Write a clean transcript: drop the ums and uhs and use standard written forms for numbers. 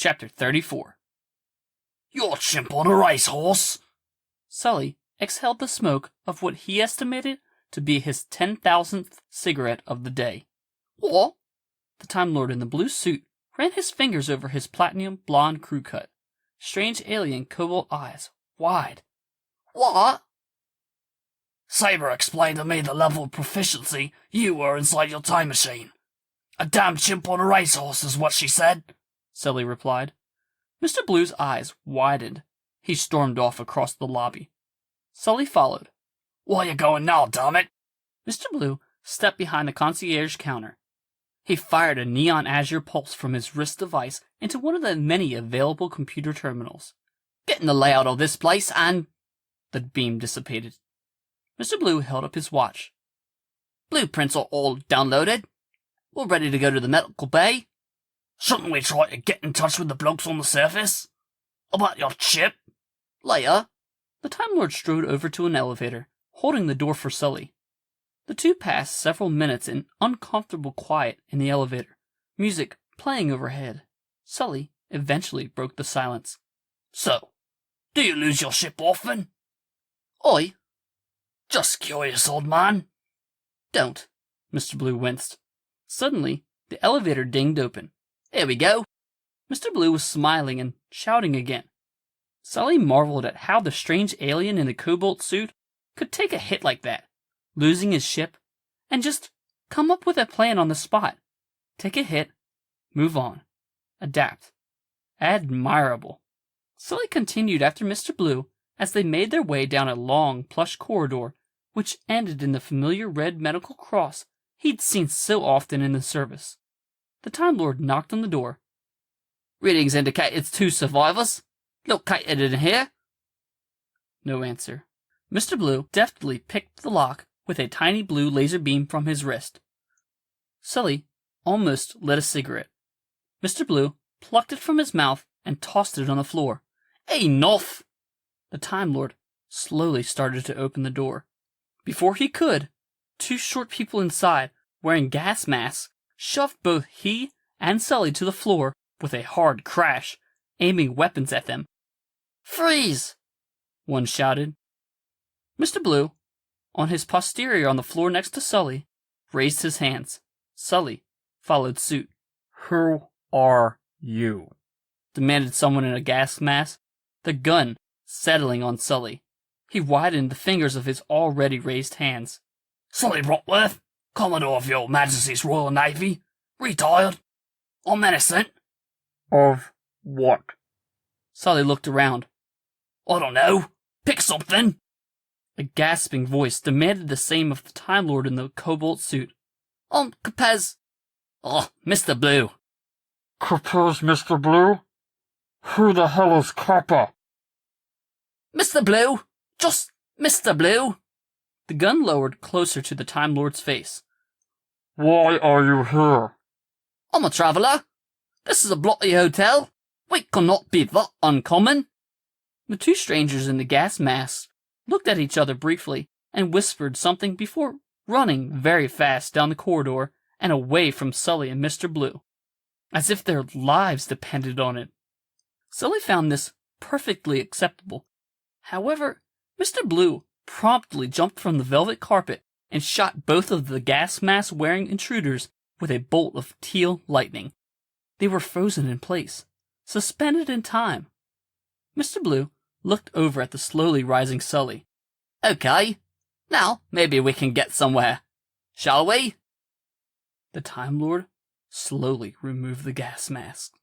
Chapter 34. You're a chimp on a racehorse. Sully exhaled the smoke of what he estimated to be his 10,000th cigarette of the day. What? The Time Lord in the blue suit ran his fingers over his platinum blonde crew cut. Strange alien cobalt eyes, wide. What? Saber explained to me the level of proficiency you were inside your time machine. A damn chimp on a racehorse is what she said, Sully replied. Mr. Blue's eyes widened. He stormed off across the lobby. Sully followed. Where you going now, damn it? Mr. Blue stepped behind the concierge counter. He fired a neon azure pulse from his wrist device into one of the many available computer terminals. Getting the layout of this place and... The beam dissipated. Mr. Blue held up his watch. Blueprints are all downloaded. We're ready to go to the medical bay. Shouldn't we try to get in touch with the blokes on the surface? About your chip? Later. The Time Lord strode over to an elevator, holding the door for Sully. The two passed several minutes in uncomfortable quiet in the elevator, music playing overhead. Sully eventually broke the silence. So, do you lose your ship often? Oi. Just curious, old man. Don't. Mr. Blue winced. Suddenly, the elevator dinged open. Here we go. Mr. Blue was smiling and shouting again. Sully marveled at how the strange alien in the cobalt suit could take a hit like that, losing his ship, and just come up with a plan on the spot. Take a hit, move on, adapt. Admirable. Sully continued after Mr. Blue as they made their way down a long, plush corridor which ended in the familiar red medical cross he'd seen so often in the service. The Time Lord knocked on the door. Readings indicate it's 2 survivors. Located in here. No answer. Mr. Blue deftly picked the lock with a tiny blue laser beam from his wrist. Sully almost lit a cigarette. Mr. Blue plucked it from his mouth and tossed it on the floor. Enough! The Time Lord slowly started to open the door. Before he could, 2 short people inside, wearing gas masks, shoved both he and Sully to the floor with a hard crash, aiming weapons at them. Freeze! One shouted. Mr. Blue, on his posterior on the floor next to Sully, raised his hands. Sully followed suit. Who are you? Demanded someone in a gas mask, the gun settling on Sully. He widened the fingers of his already raised hands. Sully Rockworth, Commodore of Your Majesty's Royal Navy, retired. I'm innocent. Of what? Sully looked around. I don't know. Pick something. A gasping voice demanded the same of the Time Lord in the cobalt suit. Capez. Oh, Mr. Blue. Capez, Mr. Blue? Who the hell is Kappa? Mr. Blue. Just Mr. Blue. The gun lowered closer to the Time Lord's face. Why are you here? I'm a traveller. This is a blocky hotel. We cannot be that uncommon. The 2 strangers in the gas masks looked at each other briefly and whispered something before running very fast down the corridor and away from Sully and Mr. Blue, as if their lives depended on it. Sully found this perfectly acceptable. However, Mr. Blue promptly jumped from the velvet carpet and shot both of the gas mask-wearing intruders with a bolt of teal lightning. They were frozen in place, suspended in time. Mr. Blue looked over at the slowly rising Sully. Okay, now maybe we can get somewhere. Shall we? The Time Lord slowly removed the gas mask.